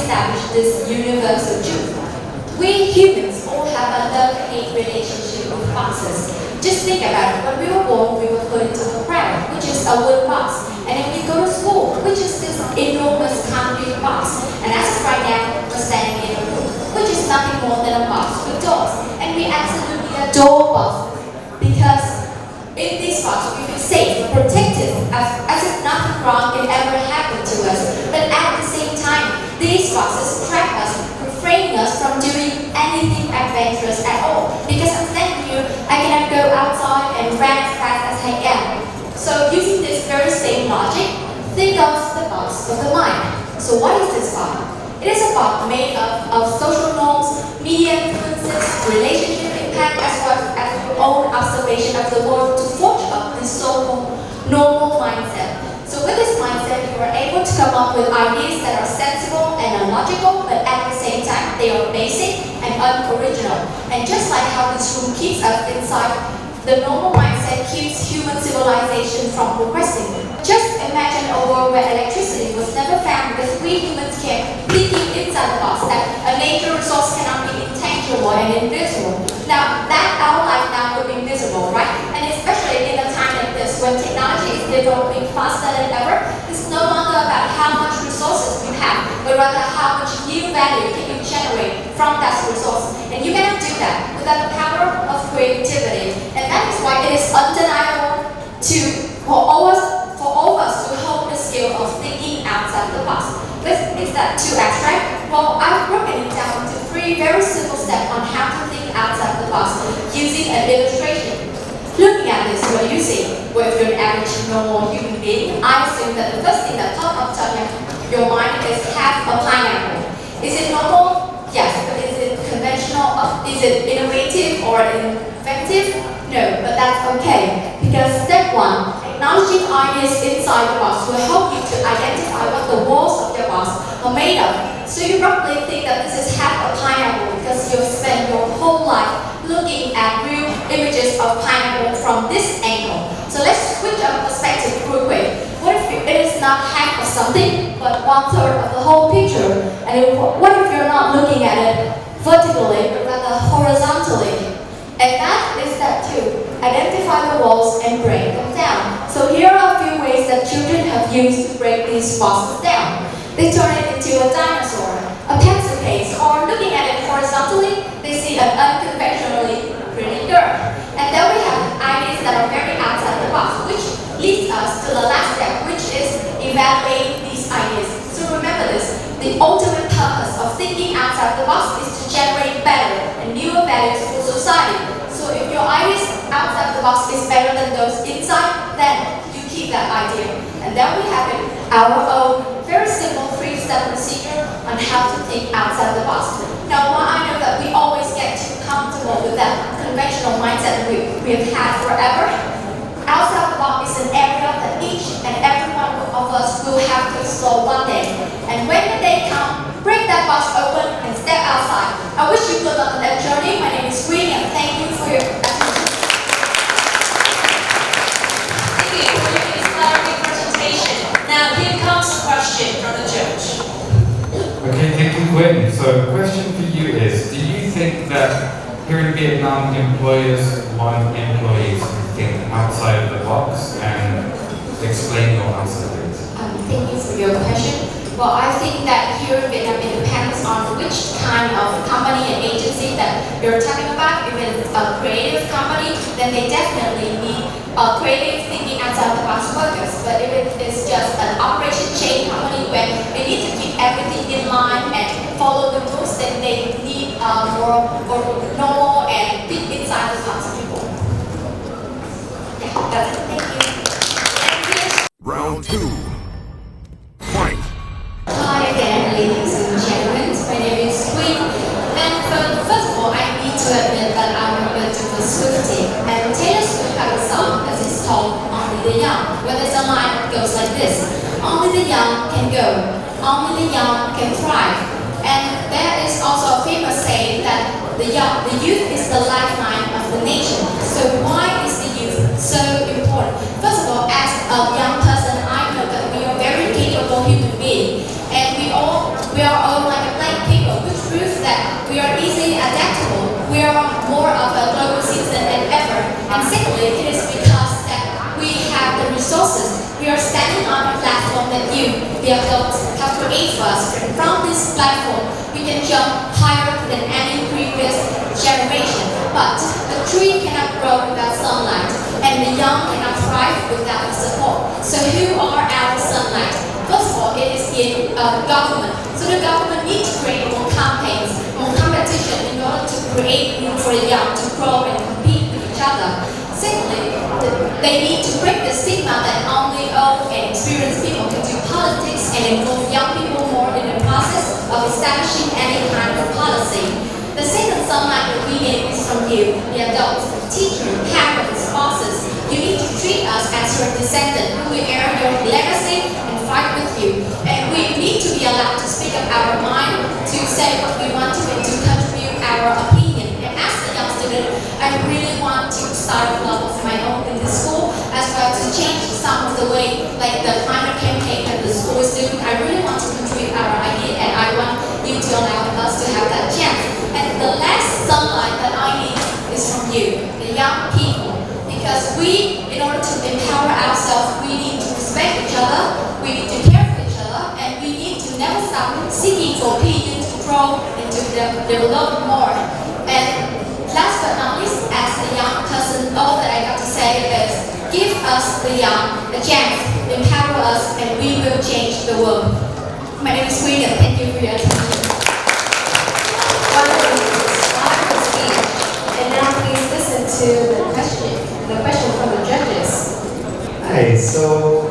establish this universal truth. We humans all have a love-hate relationship with boxes. Just think about it. When we were born, we were put into the cradle, which is a wooden box. And then we go to school, which is this enormous concrete box. And as of right now, we're standing in a room, which is nothing more than a box with doors. And we absolutely adore boxes because in this box we feel safe, protected, as if nothing wrong can ever happen to us. But at the same time, these boxes trap us, refraining us from doing anything adventurous at all. Because I'm standing here, I cannot go outside and run as fast as I am. So using this very same logic, think of the box of the mind. So what is this box? It is a box made up of social norms, media influences, relationship impact, as well as your own observation of the world to forge up this so-called normal mindset. So with this mindset, you are able to come up with ideas that are sensible and logical, but at the same time, they are basic and unoriginal. And just like how this room keeps us inside, the normal mindset keeps human civilization from progressing. Just imagine a world where electricity was never found because we humans kept thinking inside the box that a nature resource cannot be intangible and invisible. Now, that our life now would be miserable, right? And especially in a time like this, when technology is developing faster than ever, it's no longer about how much resources you have, but rather how much new value can you generate from that resource. And you cannot do that without the power of creativity. And that is why it is undeniable for all of us to hold the skill of thinking outside the box. But is that too abstract? Well, I've broken it down into 3 very simple steps on how to think outside the box using an illustration. Looking at this, what do you see? Well, if you're an average normal human being, I assume that the first thing that pops up in your mind is half a pineapple. Is it normal? Yes, but is it conventional? Is it innovative or inventive? No, but that's okay. Because step 1, acknowledging ideas inside the box will help you to identify what the walls of your box are made of. So you roughly think that this is half a pineapple because you've spent your whole life looking at real images of pineapple from this angle. So let's switch up perspective real quick. What if it is not half of something, but 1/3 of the whole picture? And what if you're not looking at it vertically, but rather horizontally? And that is step 2. Identify the walls and break them down. So here are a few ways that children have used to break these boxes down. They turn it into a dinosaur, a pencil case, or looking at it horizontally, they see an unconventionally pretty girl. And then we have ideas that are very outside the box, which leads us to the last step, which is evaluating these ideas. So remember this, the ultimate purpose of thinking outside the box is to generate better and newer values for society. So if your ideas outside the box is better than those inside, then you keep that idea. And then we have our own very simple 3-step procedure on how to think outside the box. Now, while I know that we always get too comfortable with that conventional mindset we've had forever, outside the box is an area that each and every one of us will have to explore one day. And when the day comes, break that box open and step outside. I wish you good luck on that journey. My name is Green, and thank you for your attention. Thank you for your inspiring presentation. Now, here comes a question from the judge. Okay, thank you, Gwen. So, the question for you is, do you think that here in Vietnam, employers want employees to think outside of the box? And explain your answer, please. Thank you for your question. Well, I think that here in Vietnam, it depends on which kind of company and agency that you're talking about. If it's a creative company, then they definitely need creative thinking outside the box workers. But if it is just an operation chain company where they need to keep everything in line and follow the rules, then they need more normal and think inside the box people. Yeah, that's it. Thank you. Round 2. Fight. Hi again, ladies and gentlemen. My name is Queen. And first of all, I need to admit that I'm a bit of a Swiftie. And Taylor Swift has a song that is called Only the Young, where there's a line that goes like this. Only the young can go. Only the young can thrive. And there is also a famous saying that the youth is the lifeline of the nation. So why is the youth so important? First of all, as a young person, I know that we are very capable human beings. And we are all like that you, the adults, have created for us. And from this platform, we can jump higher than any previous generation. But the tree cannot grow without sunlight, and the young cannot thrive without support. So who are our sunlight? First of all, it is the government. So the government needs to create more campaigns, more competition in order to create room for the young to grow and compete with each other. Secondly, they need to break the stigma that only old and experienced people can do politics and involve young people more in the process of establishing any kind of policy. The second sunlight that we need is from you, the adults, teachers, parents, bosses. You need to treat us as your descendant who will heir your legacy and fight with you. And we need to be allowed to speak up our mind, to say what we want to and to contribute our opinion. And as a young student, I really want to start a club of my own in the school, as well to change some of the way, like the climate campaign that the school is doing. I really want to contribute our idea, and I want you to allow us to have that chance. And the last sunlight that I need is from you, the young people. Because we, in order to empower ourselves, we need to respect each other, we need to care for each other, and we need to never stop seeking for opinion to grow and to develop more. And last but not least, as a young person, all that I got to say is, give us the young a chance, empower us, and we will change the world. My name is Queen, and thank you for your attention. Wonderful speech. And now please listen to the question from the judges. Okay, so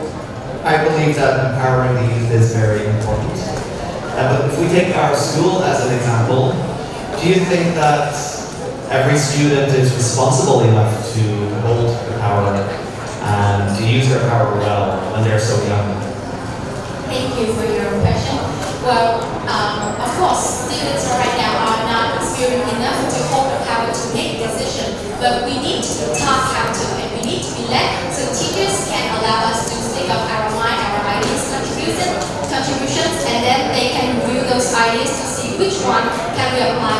I believe that empowering the youth is very important. But if we take our school as an example, do you think that every student is responsible enough to hold the power and to use their power well when they're so young? Thank you for your question. Well, of course, students right now are not experienced enough to hold the power to make decisions, but we need to be taught how to, and we need to be led so teachers can allow us to speak up our mind, our ideas, contributions, and then they can review those ideas to see which one can we apply